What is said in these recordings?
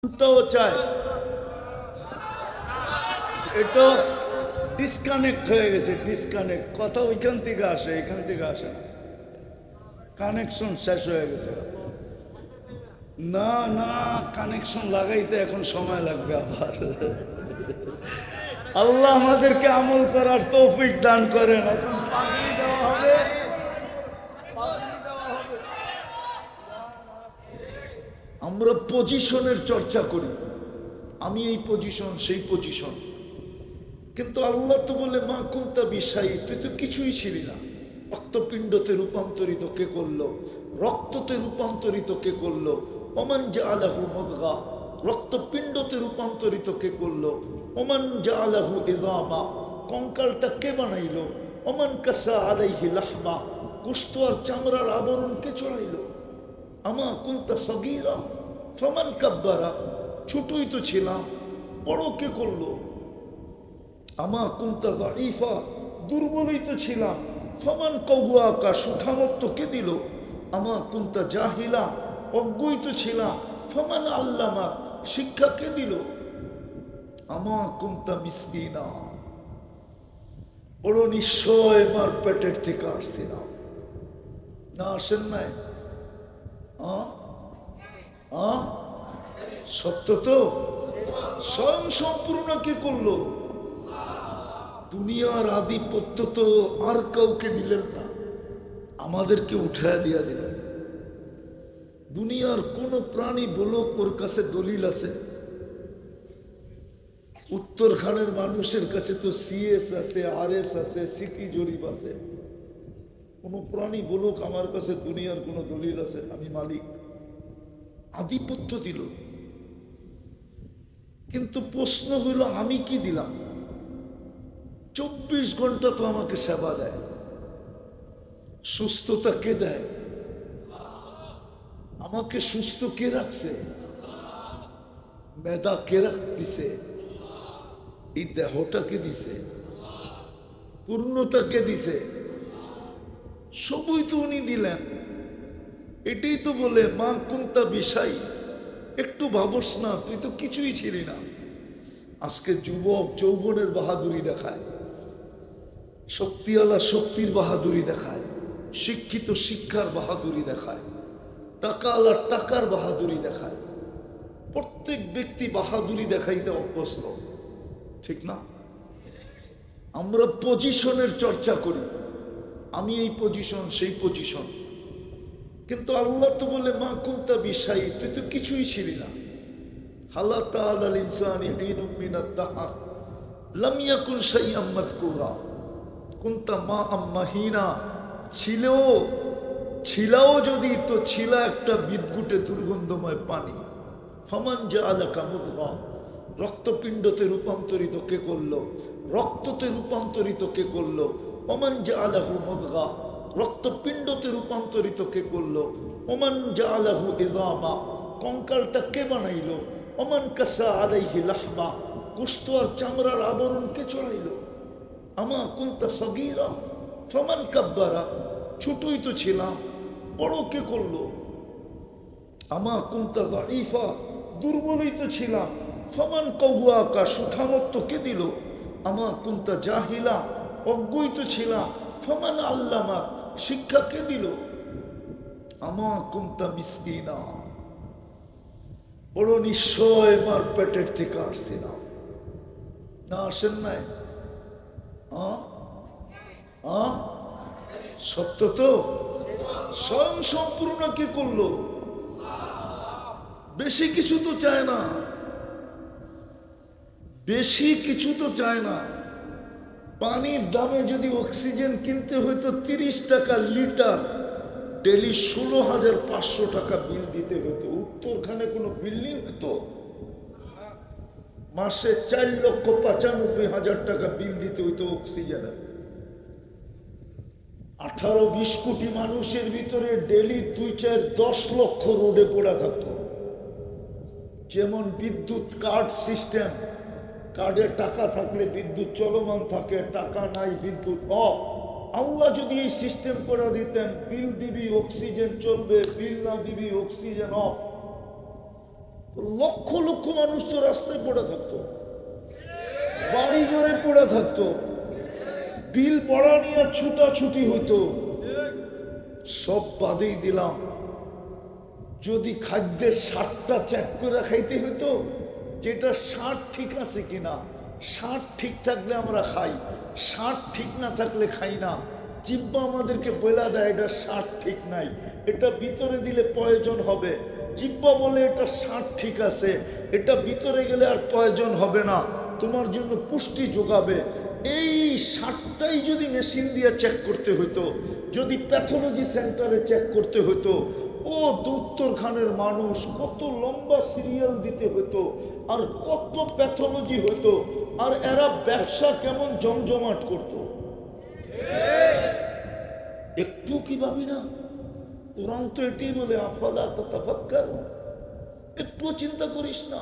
টাও চায়, এটা ডিসকানেক্ট হয়ে গেছে। ডিসকানেক্ট কথা ওইখান থেকে আসে, এখান থেকে আসে না, কানেকশন শেষ হয়ে গেছে। না না, কানেকশন লাগাইতে এখন সময় লাগবে আবার। আল্লাহ আমাদেরকে আমল করার তৌফিক দান করেন। এখন পাগড়ি দেওয়া হবে, পাগড়ি দেওয়া হবে। আমরা পজিশনের চর্চা করি, আমি এই পজিশন সেই পজিশন, কিন্তু আল্লাহ তো বলে মা কুনতা বিশাই, তুই তো কিছুই ছিলি না। রক্তপিণ্ডতে রূপান্তরিত কে করলো? রক্ততে রূপান্তরিত কে করলো? ওমান জাআলাহু মুদগা, রক্তপিণ্ডতে রূপান্তরিত কে করলো? ওমান জাআলাহু ইযামা, কঙ্কালটা কে বানাইলো? ওমান কাসা আলাইহি লাহমা, গোশত আর চামড়ার আবরণ কে চড়াইলো? আমা কুনতা সগীরা ফামান কাব্বারা, ছোটই তো ছিলাম, বড় কে করলো? আমা কুনতা দাঈফা, দুর্বলই তো ছিলাম, ফামান কওয়াকা, সুঠামত্ব কে দিল? আমা কুনতা জাহিলা, অজ্ঞই তো ছিলাম, ফামান আল্লামা, শিক্ষা কে দিল? আমা কুনতা মিসকিনা, বড় নিশ্চয় মার পেটের থেকে আসছিলাম। না আসেন নাই? সত্য তো? স্বয়ং সম্পূর্ণ কে করলো? দুনিয়ার আধিপত্য তো আর কাউকে দিলেন না, আমাদেরকে উঠায় দিয়া দিলেন। দুনিয়ার কোন প্রাণী বলো ওর কাছে দলিল আছে? উত্তরখানের মানুষের কাছে তো সিএস আছে, আরএস আছে, সিটি জরিপ আছে। কোন প্রাণী বলুক আমার কাছে দুনিয়ার কোন দলিল আছে আমি মালিক? আধিপত্য দিল, কিন্তু প্রশ্ন হইল আমি কি দিলাম? 24 ঘন্টা তো আমাকে সেবা দেয়। সুস্থতা কে দেয়? আমাকে সুস্থ কে রাখছে? মেধা কে রাখতেছে? এই দেহটা কে দিছে? পূর্ণতা কে দিছে? সবই তো উনি দিলেন। এটাই তো বলে মা কুনতা বিশাই, একটু ভাবস না, তুই তো কিছুই ছিলি না। আজকে যুবক যৌবনের বাহাদুরি দেখায়, শক্তিওয়ালা শক্তির বাহাদুরি দেখায়, শিক্ষিত শিক্ষার বাহাদুরি দেখায়, টাকাওয়ালা টাকার বাহাদুরি দেখায়। প্রত্যেক ব্যক্তি বাহাদুরি দেখাইতে অভ্যস্ত, ঠিক না? আমরা পজিশনের চর্চা করি, আমি এই পজিশন সেই পজিশন, কিন্তু আল্লাহ তো বলে মা কুনতা বিশাই, তুই তো কিছুই ছিলি না। হালা তাআলাল ইনসানি হিনুম মিনাদ দাহর লাম ইয়াকুন শাইআম মাযকুরা কুনতা মা আম্মাহিনা, ছিলাও যদি তো ছিল একটা বিদ্যুটে দুর্গন্ধময় পানি। ফামান জাআলাকা মুদগা, রক্তপিণ্ডতে রূপান্তরিত কে করলো? রক্ততে রূপান্তরিত কে করলো? ওমান জাআলাহু মুদগা, রক্তপিণ্ডতে রূপান্তরিত কে করলো? ওমান জাআলাহু ইযামা, কঙ্কালটা কে বানাইলো? ওমান কাসা আলাইহি লাহমা, গোশত আর চামড়ার আবরণ কে চড়াইলো? আমা কুনতা সগীরা ফামান কাব্বারা, ছোটই তো ছিলাম, বড় কে করলো? আমা কুনতা দাঈফা, দুর্বলই তো ছিলাম, ফামান কওয়াকা, সুঠামত্ব কে দিল? আমা কুনতা জাহিলা, অজ্ঞই তো ছিলাম, ফামান আল্লামা, শিক্ষা কে দিল? আমা কুনতা মিসকিনা, বড় নিশ্চয় মার পেটের থেকে আসছিলাম। না আসেন নাই? সত্য তো? স্বয়ং সম্পূর্ণ কে করলো? বেশি কিছু তো চায় না, বেশি কিছু তো চায় না। পানির দামে যদি অক্সিজেন কিনতে হইতো 30 টাকা লিটার, ডেলি 16,500 টাকা বিল দিতে হতো। উত্তরখানে কোনো বিল্ডিং হতো? মাসে 4,95,000 টাকা বিল দিতে হইতো অক্সিজেনের। 18-20 কোটি মানুষের ভিতরে ডেলি 2-4-10 লক্ষ রোডে পড়া থাকতো। যেমন বিদ্যুৎ কার্ড সিস্টেম, কার্ডে টাকা থাকলে বিদ্যুৎ চলমান থাকে, টাকা নাই বিদ্যুৎ অফ। আল্লাহ যদি এই সিস্টেম করে দিতেন, বিল দিবি অক্সিজেন চলবে, বিল না দিবি অক্সিজেন অফ। তো লক্ষ লক্ষ মানুষ তো রাস্তায় পড়ে থাকতো, বাড়ি ঘরে পড়ে থাকতো, বিল পড়া নিয়ে ছুটাছুটি হইতো। সব বাদেই দিলাম, যদি খাদ্যের স্বাদটা চেক করে খাইতে হইতো, যেটা স্বাদ ঠিক আছে কিনা। স্বাদ ঠিক থাকলে আমরা খাই, স্বাদ ঠিক না থাকলে খাই না। জিহ্বা আমাদেরকে বলে দেয় এটা স্বাদ ঠিক নাই, এটা ভিতরে দিলে প্রয়োজন হবে। জিহ্বা বলে এটা স্বাদ ঠিক আছে, এটা ভিতরে গেলে আর প্রয়োজন হবে না, তোমার জন্য পুষ্টি যোগাবে। এই স্বাদটাই যদি মেশিন দিয়ে চেক করতে হইতো, যদি প্যাথোলজি সেন্টারে চেক করতে হইতো, ও উত্তরখানের মানুষ কত লম্বা সিরিয়াল দিতে হতো, আর কত প্যাথোলজি হতো, আর এরা ব্যবসা কেমন জমজমাট করত। একটু কি ভাবি না? কোরআন তো এটাই বলে, আফালা তাতাফাক্কারুন, একটু চিন্তা করিস না।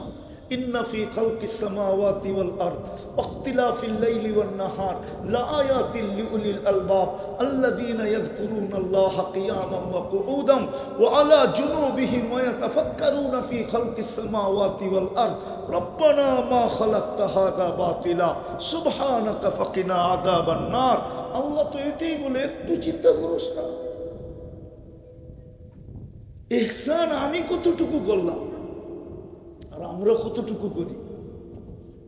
ইন্না ফি খালকিস সামাওয়াতি ওয়াল আরদ ওয়াখতিলাফিল লাইলি ওয়ান নাহার লাআয়াতিল লিউলিল আলবাব আল্লাযীনা ইয়াযকুরুনাল্লাহা কিয়ামান ওয়া কুউদান ওয়া আলা জুনুবিহিম ওয়া ইয়াতাফাক্কারুনা ফি খালকিস সামাওয়াতি ওয়াল আরদ রব্বানা মা খালাকতা হাযা বাতিলা সুবহানাকা ফাকিনা আযাবান নার। আল্লাহ তো এটাই বলে, একটু চিন্তা করিস না। ইহসান আমি কতটুকু করলাম আর আমরা কতটুকু করি?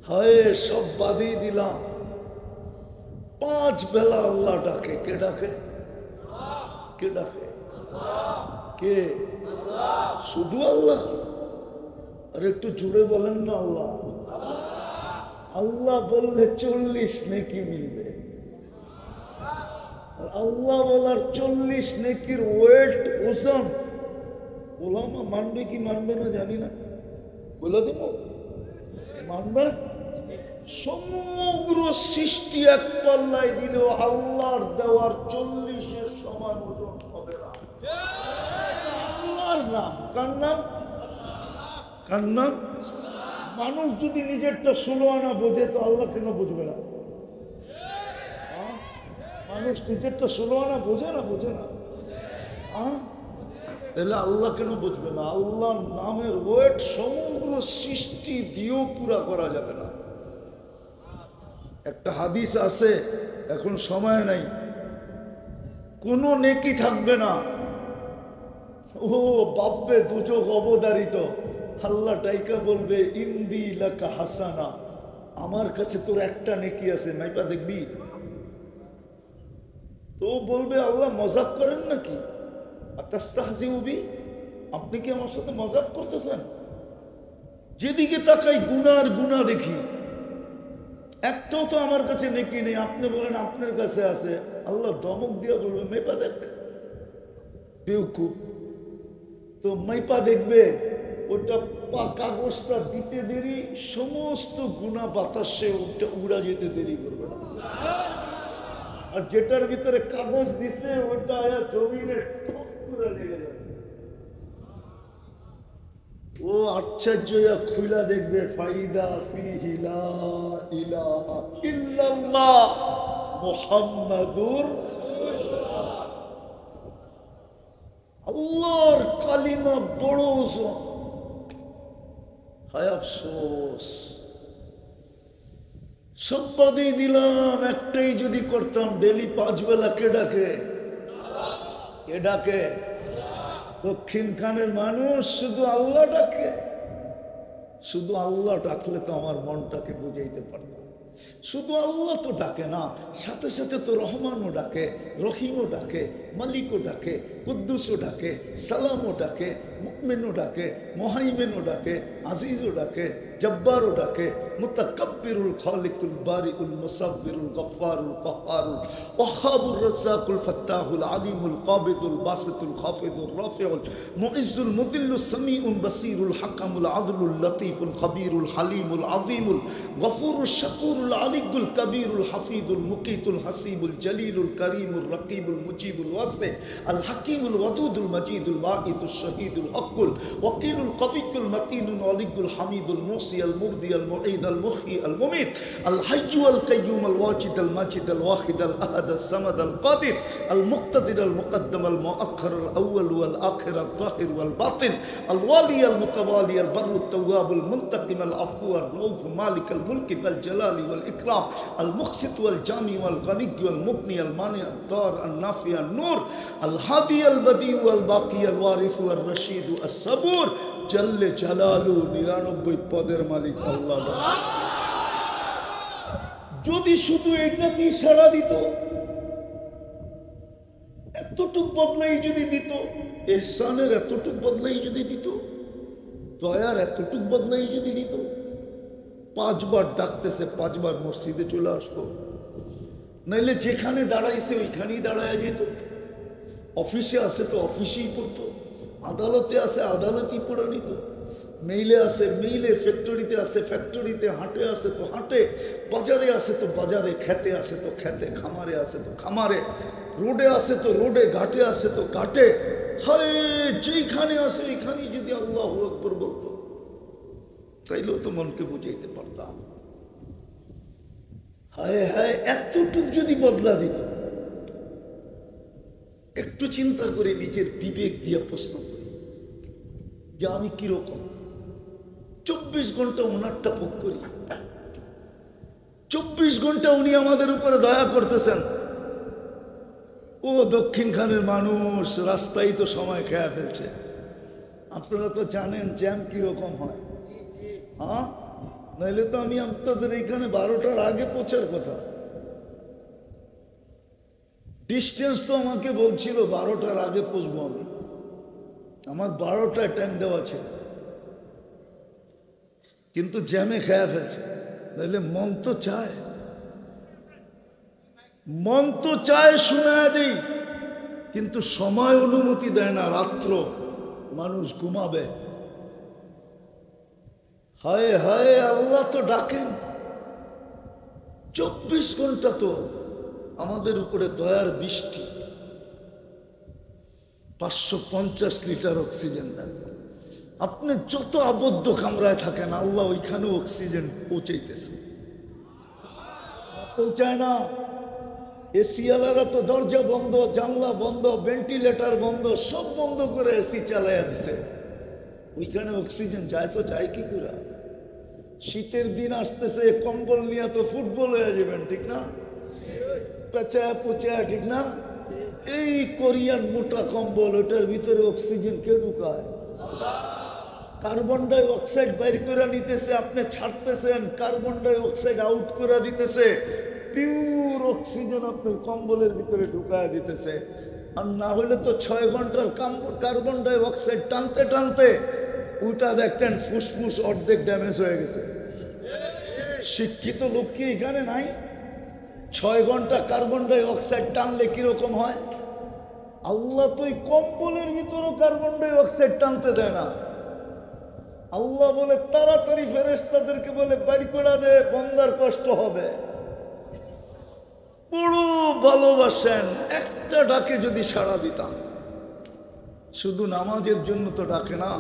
হায়, সব বাদই দিলাম। 5 বেলা আল্লাহ ডাকে। কে ডাকে? কে ডাকে? কে? শুধু আল্লাহ? আর একটু জুড়ে বলেন না আল্লাহ। আল্লাহ বললে 40 নেকি মিলবে, আর আল্লাহ বলার 40 নেকির ওয়েট, ওজন ওলামা মানবে কি মানবে না জানি না, বলে দেব মানবে। সমগ্র সৃষ্টি এক পাল্লায় দিলেও আল্লাহর দেওয়ার 40-এর সমান ওজন হবে না। আল্লাহর নাম। কার নাম? কার নাম? মানুষ যদি নিজেরটা 16 আনা বোঝে তো আল্লাহ কেন বুঝবে না? মানুষ নিজেরটা 16 আনা বোঝে না? বোঝে না? তাহলে আল্লাহ কেন বুঝবে না? আল্লাহর নামের ওয়েট সমগ্র সৃষ্টি দিয়েও পুরা করা যাবে না। একটা হাদিস আছে, এখন সময় নাই, কোন নেকি থাকবে না। ও বাব্বে দুচোখ অবধারিত। আল্লাহ টাইকা বলবে ইন্দি লাকা হাসানা, আমার কাছে তোর একটা নেকি আছে, নাইপা দেখবি? তো বলবে আল্লাহ মজাক করেন নাকি? আপনি কি আমার সাথে মজাক করতেছেন? যেদিকে তাকাই গুনাহ আর গুনাহ দেখি, একটাও তো আমার কাছে নেকি নেই। আপনি বলেন আপনার কাছে আছে, আল্লাহ ধমক দিয়া বলবে মেপা দেখ বেউকুফ। তো মাইপা দেখবে, ওটা কাগজটা দিতে দেরি, সমস্ত গুনাহ বাতাসে ওটা উড়া যেতে দেরি করবে না। আর যেটার ভিতরে কাগজ দিছে ওটা জমিনে ঠক করে লেগে যাবে। ও আশ্চর্য খুলা দেখবে, ফাইদা ফিহি লা ইলাহা ইল্লাল্লাহ মুহাম্মাদুর আল্লাহর কালিমা বড় ওজন। হায় আফসোস, সব বাদই দিলাম, একটাই যদি করতাম, ডেলি 5 বেলা। কে ডাকে? কে ডাকে? দক্ষিণ খানের মানুষ শুধু আল্লাহ ডাকে। শুধু আল্লাহ ডাকলে তো আমার মনটাকে বুঝাইতে পারতাম। শুধু আল্লাহ তো ডাকে না, সাথে সাথে তো রহমানও ডাকে, রহিমও ডাকে, মালিকও ডাকে, কুদ্দুসও ডাকে, সালামও ডাকে, মুমিনও ডাকে, মুহাইমিনও ডাকে, আজিজও ডাকে, জব্বারও ডাকে, মুতাকাব্বিরুল খালিকুল বারিউল মুসাব্বিরুল গফফারুল কাহ্হারুল ওয়াহ্হাবুর রাজ্জাকুল ফাত্তাহুল আলিমুল কাবিদুল বাসিতুল খাফিদুর রাফিউল মুইজ্জুল মুদিল্লুস সামিউল বাসিরুল হাকামুল আদলুল লতীফুল খবীরুল হালিমুল আযীমুল গফুরুশ শাকুরুল আলিকুল কবীরুল হাফিজুল মুকিতুল হাসিবুল জলিলুল করিমুল রকিবুল মুজিবুল ওয়াসি আল হাকিম হাকিমুল ওয়াদুদুল মাজিদুল বাঈদুল শহীদুল হকুল ওয়াকিলুল কবিকুল মাতিনুল ওয়ালিকুল হামিদুল মুসিয়াল মুরদিয়াল মুঈদাল মুহয়ি আল মুমিত আল হাইয়্যু আল কাইয়্যুম আল ওয়াজিদ আল মাজিদ আল ওয়াহিদ আল আহাদ আল সামাদ আল কাদির আল মুক্তাদির আল মুকদ্দম আল মুআখ্খার আল আউয়াল ওয়াল আখির আল যাহির ওয়াল বাতিন আল ওয়ালি আল মুতাওয়ালি আল বাররু আত তাওয়াব আল মুনতাকিম আল আফু আর রউফ মালিক আল মুলক আল জালালি ওয়াল ইকরাম আল মুকসিত ওয়াল জামি ওয়াল গানি ওয়াল মুগনি আল মানি আল দার আল নাফি আল নূর আল হাদি আল বদি ওয়াল বাকি আল ওয়ারিস ওয়াল রশিদ আস সাবুর জাল্লে জালালু 99 পদের মালিক আল্লাহ। যদি শুধু এটাতেই সাড়া দিত, এতটুক বদলাই যদি দিত, ইহসানের এতটুক বদলাই যদি দিত, দয়ার এতটুক বদলাই যদি দিত, 5 বার ডাকতেছে 5 বার মসজিদে চলে আসতো, নাইলে যেখানে দাঁড়াইছে ওইখানেই দাঁড়ায় যেত, অফিসে আসে তো অফিসেই পড়তো, আদালতে আসে আদালতেই পড়ে নিত, মেইলে আসে মেইলে, ফ্যাক্টরিতে আসে ফ্যাক্টরিতে, হাটে আসে তো হাটে, বাজারে আসে তো বাজারে, খেতে আসে তো খেতে, খামারে আসে তো খামারে, রোডে আসে তো রোডে, ঘাটে আসে তো ঘাটে। হায়, যেইখানে আসে ওইখানেই যদি আল্লাহু আকবার বলতো, তাইলেও তো মনকে বুঝাইতে পারতাম। হায় হায়, এতটুক যদি বদলা দিত। একটু চিন্তা করে নিজের বিবেক দিয়ে প্রশ্ন করি যে আমি কিরকম। 24 ঘন্টা ওনারটা ভোগ করি, 24 ঘন্টা উনি আমাদের উপরে দয়া করতেছেন। ও দক্ষিণ খানের মানুষ রাস্তায় তো সময় খেয়ে ফেলছে। আপনারা তো জানেন জ্যাম কিরকম হয়। হ্যাঁ, নাইলে তো আমি আপনাদের এখানে 12টার আগে পৌঁছার কথা। ডিস্টেন্স তো আমাকে বলছিল 12টার আগে পৌঁছবো আমি, আমার 12টায় টাইম দেওয়া ছিল, কিন্তু জ্যামে খেয়া ফেলছে। তাহলে মন তো চায়, মন তো চায় শোনায় দেই, কিন্তু সময় অনুমতি দেয় না। রাত্র মানুষ ঘুমাবে। হায় হায়, আল্লাহ তো ডাকেন 24 ঘন্টা, তো আমাদের উপরে দয়ার বৃষ্টি। 550 লিটার অক্সিজেন দেন। আপনি যত আবদ্ধ কামরায় থাকেন, আল্লাহ ওইখানেও অক্সিজেন পৌঁছাইতেছে। পৌঁছায় না? এসিওয়ালারা তো দরজা বন্ধ, জানলা বন্ধ, ভেন্টিলেটর বন্ধ, সব বন্ধ করে এসি চালাইয়া দিছে। ওইখানে অক্সিজেন যায় তো যায় কি করে? শীতের দিন আসতেছে, কম্বল নিয়ে তো ফুটবল হয়ে যাবেন, ঠিক না? পেঁচা পুচা, ঠিক না? এই কোরিয়ান মোটা কম্বল, ওটার ভিতরে অক্সিজেন কে ঢুকায়? কার্বন ডাই অক্সাইড বাইর করে নিতেছে, আপনি ছাড়তেছেন, কার্বন ডাই অক্সাইড আউট করে দিতেছে, পিওর অক্সিজেন আপনার কম্বলের ভিতরে ঢুকায় দিতেছে। আর না হলে তো 6 ঘন্টার কার্বন ডাই অক্সাইড টানতে টানতে ওটা দেখতেন ফুসফুস অর্ধেক ড্যামেজ হয়ে গেছে। শিক্ষিত লোক কি এখানে নাই? 6 ঘন্টা কার্বন ডাই অক্সাইড টানলে কিরকম হয়? আল্লাহ তো এই কম্বলের ভিতরেও কার্বন ডাই অক্সাইড টানতে দেয় না। আল্লাহ বলে তাড়াতাড়ি ফেরেশতাদেরকে বলে বাড়ি করে দে, বন্দার কষ্ট হবে। বড় ভালোবাসেন। একটা ডাকে যদি সাড়া দিতাম। শুধু নামাজের জন্য তো ডাকে না,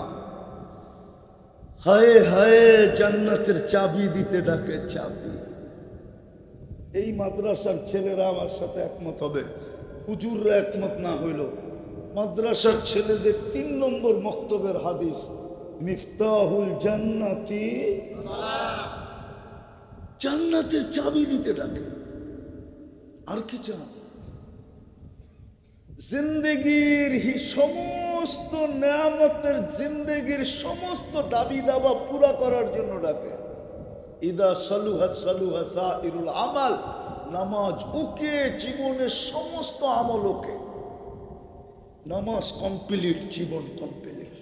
হায় হায় জান্নাতের চাবি দিতে ডাকে, চাবি। এই মাদ্রাসার ছেলেরা আমার সাথে একমত হবে, হুজুররা একমত না হইল। মাদ্রাসার ছেলেদের 3 নম্বর মক্তবের হাদিস, মিফতাহুল জান্নাতি, জান্নাতের চাবি দিতে ডাকে। আর কি চান? জিন্দেগির সমস্ত নেয়ামতের, জিন্দেগির সমস্ত দাবি দাবা পুরা করার জন্য ডাকে। ইদা সালুহা সালুহা সাইরুল আমাল, নামাজ ওকে, জীবনের সমস্ত আমল ওকে। নামাজ কমপ্লিট, জীবন কমপ্লিট।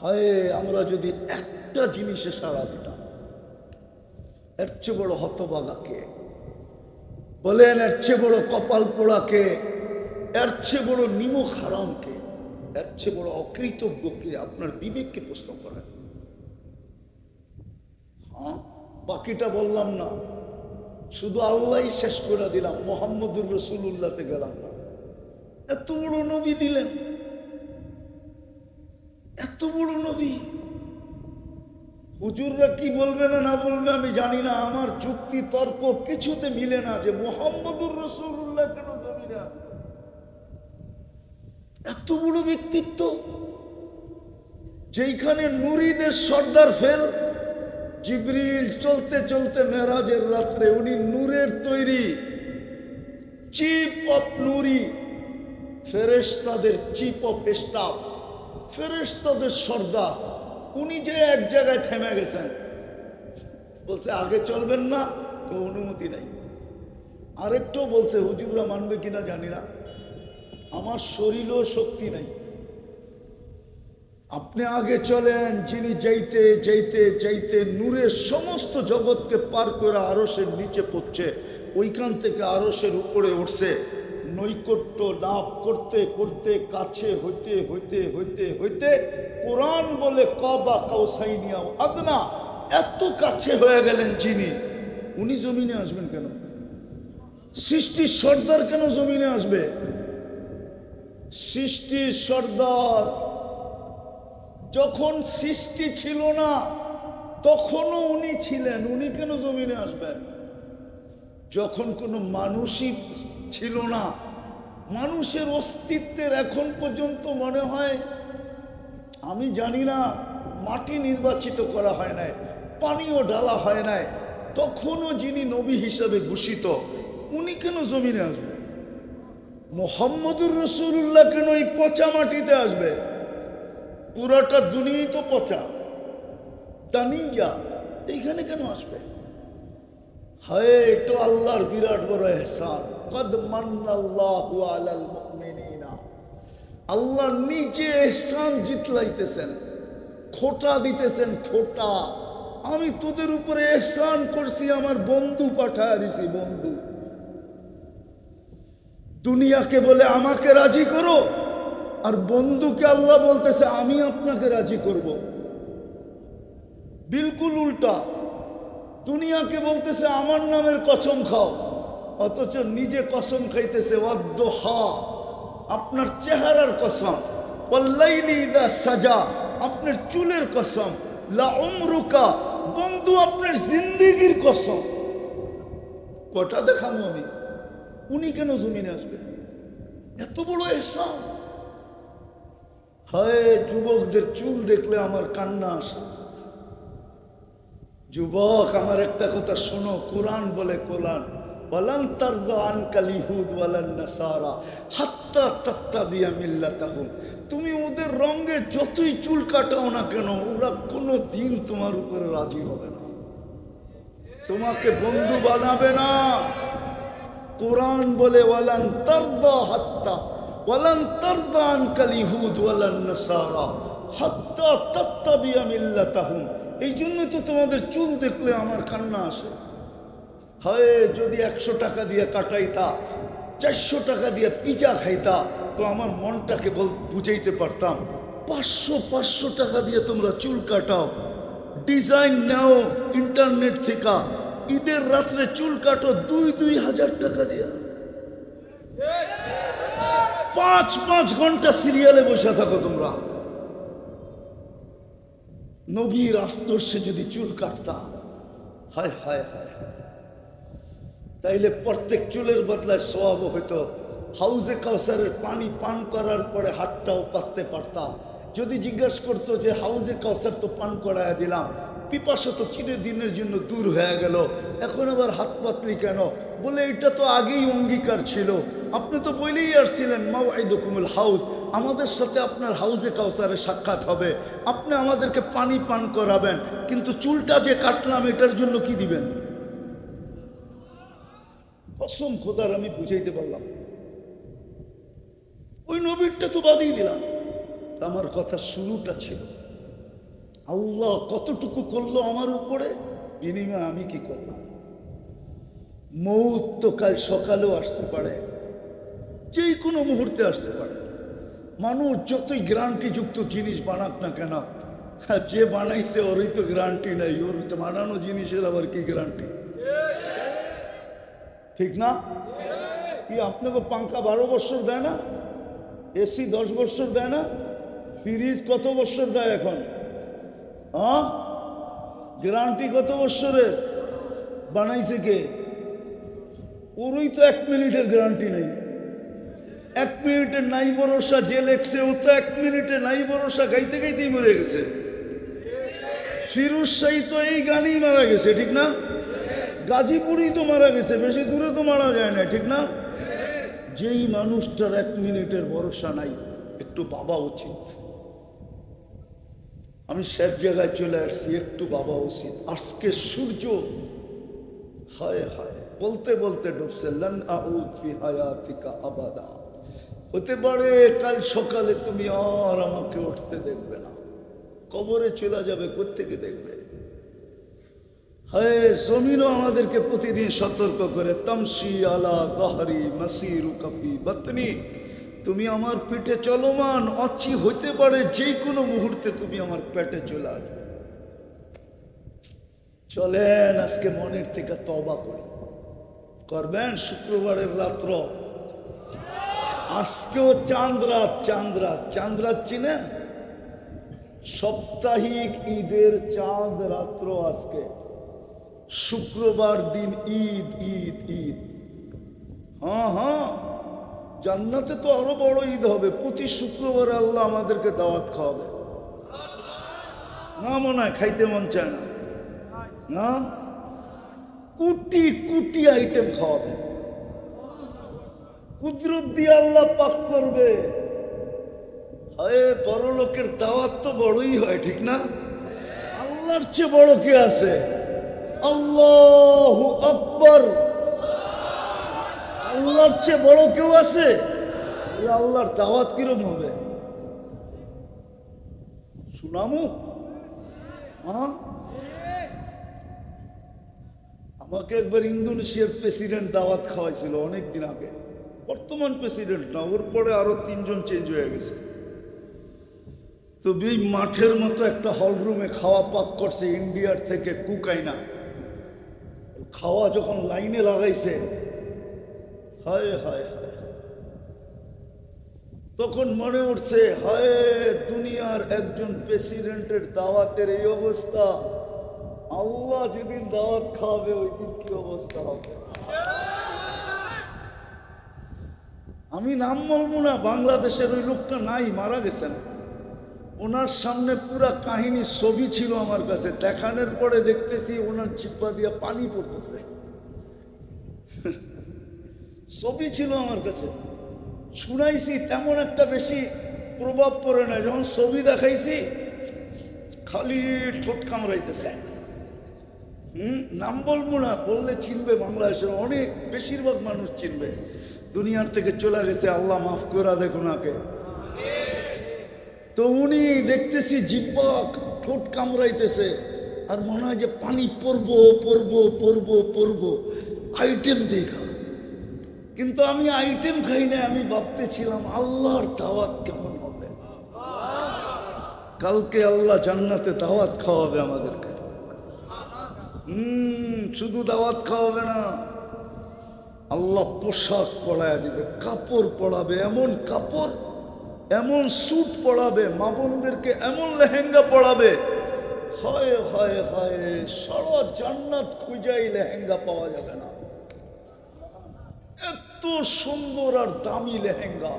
হায়, আমরা যদি একটা জিনিসে সাড়া দিতাম। এর চেয়ে বড় হতভাগাকে বলেন, এর চেয়ে বড় কপাল পোড়াকে, এর চেয়ে বড় নিমক হারামকে, এর চেয়ে বড় অকৃতজ্ঞকে? আপনার বিবেককে প্রশ্ন করেন। হ্যাঁ, বাকিটা বললাম না, শুধু আল্লাহই শেষ করে দিলাম, মোহাম্মদুর রাসূলুল্লাহতে গেলাম না। এত বড় নবী দিলেন, এত বড় নবী। হুজুররা কি বলবে না না বলবে আমি জানি না, আমার যুক্তি তর্ক কিছুতে মিলে না যে মুহাম্মদুর রাসূলুল্লাহ কেন নবী না। এত বড় ব্যক্তিত্ব, যেখানে নুরীদের সর্দার ফেল, জিবরিল চলতে চলতে মেরাজের রাত্রে, উনি নূরের তৈরি, চিফ অফ নুরি, ফেরেশতাদের চিফ অফ স্টাফ, ফেরেশতাদের সর্দার, উনি যে এক জায়গায় থেমে গেছেন, বলছে আগে চলবেন না, তো অনুমতি নাই। আরেকটু বলছে হুজুররা মানবে কিনা জানি না, আমার শরীরও শক্তি নাই, আপনি আগে চলেন। যিনি যাইতে যাইতে যাইতে নূরের সমস্ত জগৎকে পার করে আরশের নিচে পড়ছে, ওইখান থেকে আরশের উপরে উঠছে, নৈকট্য লাভ করতে করতে কাছে হইতে হইতে হইতে হইতে কোরআন বলে কাবা কাউসাইনিয়া আদনা, এত কাছে হয়ে গেলেন যিনি, উনি জমিনে আসবেন কেন? সৃষ্টির সর্দার কেন জমিনে আসবে? সৃষ্টির সর্দার যখন সৃষ্টি ছিল না তখনও উনি ছিলেন, উনি কেন জমিনে আসবেন? যখন কোনো মানুষই ছিল না, মানুষের অস্তিত্বের এখন পর্যন্ত মনে হয়, আমি জানি না, মাটি নির্বাচিত করা হয় নাই, পানিও ঢালা হয় নাই, তখনও যিনি নবী হিসাবে ঘোষিত, উনি কেন জমিনে আসবে? মুহাম্মদুর রাসূলুল্লাহ কেন এই পচা মাটিতে আসবে? পুরাটা দুনিয়াই তো পচা, তানিয়া, এইখানে কেন আসবে? হায়, এটা আল্লাহর বিরাট বড় ইহসান। কদ মান্নাল্লাহু আলাল মুমিনিনা, আল্লাহ নিজে ইহসান জিতলাইতেছেন, খোটা দিতেছেন, খোটা। আমি তোদের উপরে ইহসান করছি, আমার বন্ধু পাঠায় দিছি, বন্ধু। দুনিয়াকে বলে আমাকে রাজি করো, আর বন্ধুকে আল্লাহ বলতেছে আমি আপনাকে রাজি করব। বিলকুল উল্টা। দুনিয়াকে বলতেছে আমার নামের কসম খাও, অথচ নিজে কসম খাইতেছে ওয়াদ্দুহা, আপনার চেহারার কসম, ওয়াল্লাইলি ইযা সাজা, আপনার চুলের কসম, লা উমরুকা, বন্ধু আপনার জিন্দেগির কসম। কটা দেখাবো আমি? উনি কেন জমিনে আসবে? এত বড় ইহসান। হায়, যুবকদের চুল দেখলে আমার কান্না আসে। যুবক, আমার একটা কথা শোনো, কোরআন বলে, কোরআন ওয়ালান তারদা আনকাল ইহুদ ওয়ালান নাসারা হাত্তা তাত্তাবিয়া মিল্লাতাহুম, তুমি ওদের রঙে যতই চুল কাটাও না কেন, ওরা কোনো দিন তোমার উপরে রাজি হবে না, তোমাকে বন্ধু বানাবে না। কোরআন বলে ওয়ালান তারদা হাত্তা ওয়ালান তারদা আনকাল ইহুদ ওয়ালান নাসারা হাত্তা তাত্তাবিয়া মিল্লাতাহুম। এই জন্য তো তোমাদের চুল দেখলে আমার কান্না আসে। হয় যদি 100 টাকা দিয়ে কাটাইতা, 400 টাকা দিয়ে পিজা খাইতা, তো আমার মনটাকে বুঝাইতে পারতাম। 500 টাকা দিয়ে তোমরা চুল কাটাও, ডিজাইন নাও ইন্টারনেট থেকে, ঈদের রাত্রে চুল কাটো 2,000 টাকা দিয়ে, 5 ঘন্টা সিরিয়ালে বসে থাকো তোমরা। নবীর আদর্শে যদি চুল কাটতা, হায় হায় হায় হায়, তাইলে প্রত্যেক চুলের বদলায় সওয়াব হইতো। হাউজে কাউসারের পানি পান করার পরে হাতটাও পাততে পারতাম। যদি জিজ্ঞাসা করতো যে হাউজে কাউসার তো পান করায় দিলাম, পিপাসা তো চিরদিনের জন্য দূর হয়ে গেল, এখন আবার হাত পাতলি কেন? বলে এটা তো আগেই অঙ্গীকার ছিল, আপনি তো বলেই আসছিলেন মাওয়াইদুকুমুল হাউজ, আমাদের সাথে আপনার হাউজে কাউসারে সাক্ষাৎ হবে, আপনি আমাদেরকে পানি পান করাবেন, কিন্তু চুলটা যে কাটলাম এটার জন্য কি দিবেন? কসম খোদার আমি বুঝাইতে পারলাম, ওই নবীরটা তো বাদই দিলাম। আমার কথা শুরুটা ছিল আল্লাহ কতটুকু করলো আমার উপরে, বিনিময়ে আমি কি করলাম। মৌত তো কাল সকালেও আসতে পারে, যে কোনো মুহূর্তে আসতে পারে। মানুষ যতই গ্যারান্টিযুক্ত জিনিস বানাক না কেন, যে বানাইছে ওরই তো গ্যারান্টি নাই, ওর বানানো জিনিসের আবার কি গ্যারান্টি? ঠিক না? কি আপনাকে পাঙ্খা 12 বছর দেয় না? এসি 10 বছর দেয় না? ফ্রিজ কত বছর দেয় এখন? হ্যাঁ, গ্যারান্টি কত বছরের? বানাইছে কে? ওরই তো 1 মিনিটের গ্যারান্টি নেই। 1 মিনিটের নাই ভরসা। যে লেখছে ও তো 1 মিনিটে নাই ভরসা গাইতে গাইতেই মরে গেছে। ফিরোজ শাহী তো এই গানেই মারা গেছে, ঠিক না? গাজীপুরেই তো মারা গেছে, বেশি দূরে তো মারা যায় না, ঠিক না? যেই মানুষটার 1 মিনিটের ভরসা নাই, একটু ভাবা উচিত। আমি সব জায়গায় চলে আসছি, একটু ভাবা উচিত। আজকে সূর্য হায় হায় বলতে বলতে ডুবছে। লান আউদ ফি হায়াতিকা আবাদা। হতে পারে কাল সকালে তুমি আর আমাকে উঠতে দেখবে না, কবরে চলে যাবে। কোত্থেকে দেখবে? হায়, জমিনও আমাদেরকে প্রতিদিন সতর্ক করে। তামশি আলা গাহরি মাসিরু কাফি বাতনি। তুমি আমার পেটে চলমান, অচি হইতে পারে যে কোনো মুহূর্তে তুমি আমার পেটে চলে আসবে। চলেন আজকে মনের থেকে তওবা করি। করবেন? শুক্রবারের রাত্র, আজকেও চাঁদ রাত। চাঁদ রাত, চাঁদ রাত চিনেন? সাপ্তাহিক ঈদের চাঁদ রাত্র আজকে। শুক্রবার দিন ঈদ। ঈদ ঈদ হ্যাঁ হ্যাঁ, জান্নাতে তো আরো বড় ঈদ হবে। প্রতি শুক্রবারে আল্লাহ আমাদেরকে দাওয়াত খাওয়াবে না? মনে হয় খাইতে মন চায় না? না, কোটি কোটি আইটেম খাওয়াবে। কুদরত দিয়ে আল্লাহ পাক করবে। হায়, বড় লোকের দাওয়াত তো বড়ই হয়, ঠিক না? আল্লাহর চেয়ে বড় কে আছে? আল্লাহু আকবার। আল্লাহর চেয়ে বড় কেউ আছে? আল্লাহর দাওয়াত কিরম হবে শুনামু? হ্যাঁ, আমাকে একবার ইন্দোনেশিয়ার প্রেসিডেন্ট দাওয়াত খাওয়াইছিল অনেক দিন আগে। বর্তমান প্রেসিডেন্ট না, ওর পরে আরো 3 জন চেঞ্জ হয়ে গেছে। তো এই মাঠের মতো একটা হল রুমে খাওয়া পাক করছে ইন্ডিয়ার থেকে কুকাইনা। খাওয়া যখন লাইনে লাগাইছে, হায় হায় হায়, তখন মনে উঠছে হায়, দুনিয়ার একজন প্রেসিডেন্টের দাওয়াতের এই অবস্থা, আল্লাহ যেদিন দাওয়াত খাওয়াবে ওই দিন কি অবস্থা হবে। আমি নাম বলবো না, বাংলাদেশের ওই লোকটা নাই, মারা গেছেন। ওনার সামনে পুরা কাহিনী ছবি ছিল আমার কাছে। দেখানোর পরে দেখতেছি ওনার চিপা দিয়া পানি পড়তেছে। ছবি ছিল আমার কাছে, শুনাইছি, তেমন একটা বেশি প্রভাব পড়ে না। যখন ছবি দেখাইছি খালি ঠোঁট কামড়াইতেছে। নাম বলবো না, বললে চিনবে, বাংলাদেশের অনেক বেশিরভাগ মানুষ চিনবে। দুনিয়ার থেকে চলে গেছে, আল্লাহ মাফ করে দেখ ওনাকে। তো উনি দেখতেছি জিব্বা ঠোঁট কামড়াইতেছে, আর মনে হয় যে পানি পড়বো পড়বো পড়বো পড়বো। আইটেম দেখা, কিন্তু আমি আইটেম খাই না। আমি ভাবতেছিলাম আল্লাহর দাওয়াত কেমন হবে। কালকে আল্লাহ জান্নাতে দাওয়াত খাওয়াবে আমাদেরকে। শুধু দাওয়াত খাওয়াবে না, আল্লাহ পোশাক পরায় দিবে, কাপড় পরাবে, এমন কাপড়, এমন স্যুট পরাবে, মা বোনদেরকে এমন লেহেঙ্গা পরাবে। হায় হায় হায়, সারা জান্নাত খুঁজাই লেহেঙ্গা পাওয়া যাবে না। এত সুন্দর আর দামি লেহেঙ্গা,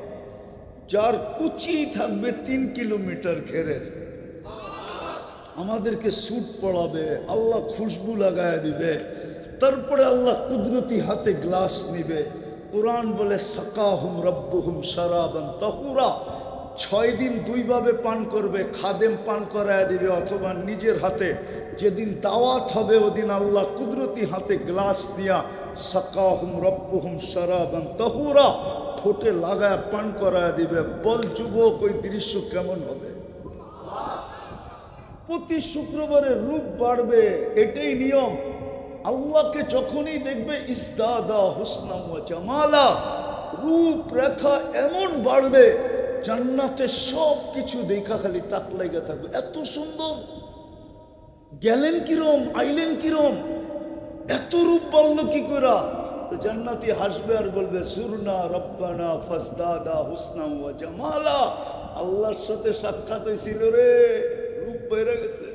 যার কুচি থাকবে 3 কিলোমিটার ঘেরের। আমাদেরকে স্যুট পরাবে, আল্লাহ খুশবু লাগায় দিবে। তারপরে আল্লাহ কুদরতি হাতে গ্লাস নিবে। কোরআন বলে সাকাহুম রব্বুহুম শারাবান তাহুরা। 6 দিন 2 ভাবে পান করবে, খাদেম পান করায় দিবে অথবা নিজের হাতে। যেদিন দাওয়াত হবে ওদিন আল্লাহ কুদরতি হাতে গ্লাস দিয়া সাকাহুম রব্বুহুম শারাবান তাহুরা ঠোঁটে লাগায় পান করায় দিবে। বল যুবক, ওই দৃশ্য কেমন হবে? প্রতি শুক্রবারে রূপ বাড়বে, এটাই নিয়ম। আল্লাহকে যখনই দেখবে ইসদাদা হুসনা ওয়া জামালা, রূপ রেখা এমন বাড়বে, জান্নাতে সব কিছু দেখা খালি তাক লাগা থাকবে। এত সুন্দর, গেলেন কিরম, আইলেন কিরম, এত রূপ বাড়লো কি করে? তো জান্নাতি হাসবে আর বলবে সুরনা রব্বানা ফাসদাদা হুসনা ওয়া জামালা, আল্লাহর সাথে সাক্ষাৎ হয়েছিল রে, রূপ বেড়ে গেছে।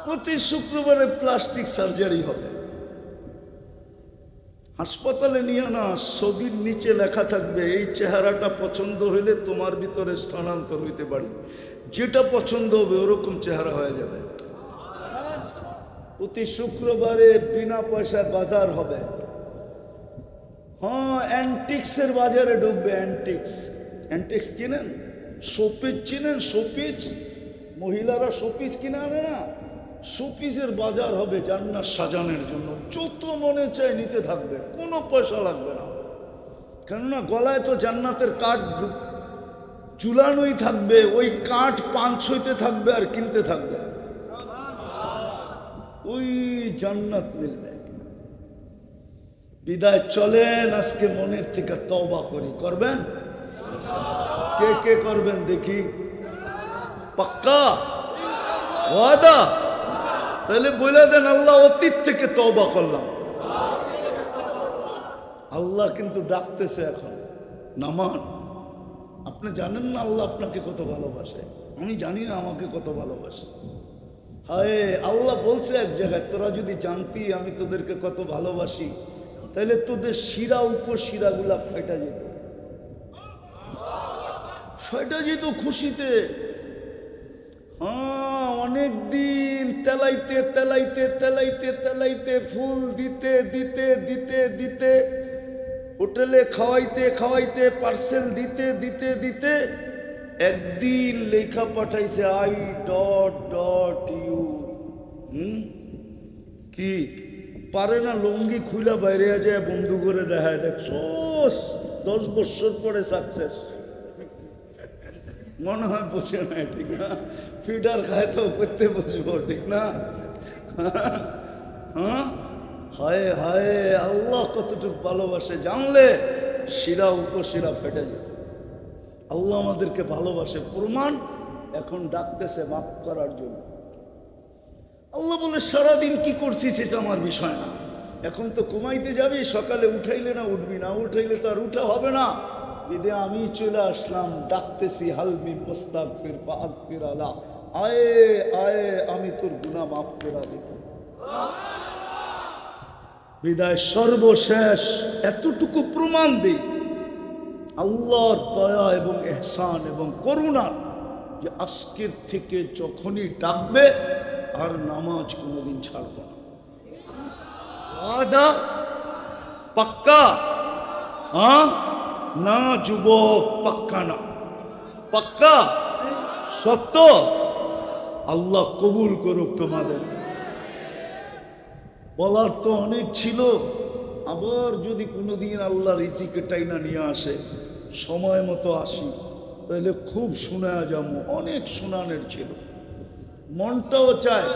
প্রতি শুক্রবারে প্লাস্টিক সার্জারি হবে, হাসপাতালে নিয়ে না, ছবির নিচে লেখা থাকবে এই চেহারাটা পছন্দ হইলে তোমার ভিতরে স্থানান্তর হইতে পারি, যেটা পছন্দ হবে ওরকম চেহারা হয়ে যাবে। প্রতি শুক্রবারে বিনা পয়সায় বাজার হবে। হ্যাঁ, অ্যান্টিক্সের বাজারে ঢুকবে। অ্যান্টিক্স কিনেন, শোপিস চিনেন? শোপিস, মহিলারা শোপিস কিনে আনে না, শোপিসের বাজার হবে জান্নাত সাজানোর জন্য। যত মনে চায় নিতে থাকবে, কোনো পয়সা লাগবে না। কেননা গলায় তো জান্নাতের কাঠ ঝুলানোই থাকবে, ওই কাঠ পাঞ্চ হইতে থাকবে আর কিনতে থাকবে, ওই জান্নাত মিলবে। বিদায় চলেন, আজকে মনের থেকে তওবা করি। করবেন? কে কে করবেন দেখি? পাক্কা ওয়াদা? তাহলে বলে দেন, আল্লাহ অতীত থেকে তওবা করলাম। আল্লাহ কিন্তু ডাকতেছে এখন, নামান। আপনি জানেন না আল্লাহ আপনাকে কত ভালোবাসে, আমি জানি না আমাকে কত ভালোবাসে। হায়, আল্লাহ বলছে এক জায়গায়, তোরা যদি জানতি আমি তোদেরকে কত ভালোবাসি, তাহলে তোদের শিরা উপশিরাগুলা ফেটা যেত, ফেটা যেত খুশিতে। হ্যাঁ, অনেক দিন তেলাইতে তেলাইতে তেলাইতে তেলাইতে, ফুল দিতে দিতে দিতে দিতে, হোটেলে খাওয়াইতে খাওয়াইতে, পার্সেল দিতে দিতে দিতে, একদিন লেখা পাঠাইছে I.ইউ। কি পারে না, লুঙ্গি খুলা বাইরে যায়, বন্ধু করে দেখায়, দেখ 10 বছর পরে সাকসেস। মনে হয় বসে না, ঠিক না? ফিডার খায় তো করতে বসবো, ঠিক না? হ্যাঁ, হায় হায়, আল্লাহ কতটুকু ভালোবাসে জানলে শিরা উপশিরা ফেটে যায়। আল্লাহ আমাদেরকে ভালোবাসে, প্রমাণ এখন ডাকতেছে মাফ করার জন্য। আল্লাহ বলে, সারাদিন কি করছিস সেটা আমার বিষয় না, এখন তো ঘুমাইতে যাবি, সকালে উঠাইলে না উঠবি, না উঠাইলে তো আর উঠা হবে না। বিদে আমি চলে আসলাম, ডাকতেছি, হালমি মুস্তাগফির ফাগফির আলা, আয়ে আয়ে, আমি তোর গুনাহ মাফ করে দিব। বিদায় সর্বশেষ এতটুকু প্রমাণ দেই আল্লাহর দয়া এবং ইহসান এবং করুণা, যে আজকের থেকে যখনই ডাকবে আর নামাজ কোনোদিন ছাড়ব না। ওয়াদা? পাক্কা? হ্যাঁ না যুবক, পাক্কা না? পাক্কা? সত্য? আল্লাহ কবুল করুক তোমাদের। বলার তো অনেক ছিল, আবার যদি কোনোদিন আল্লাহ রিজিকে টাইনা নিয়ে আসে, সময় মতো আসি, তাহলে খুব শোনা যাবো। অনেক শোনানোর ছিল, মনটাও চায়।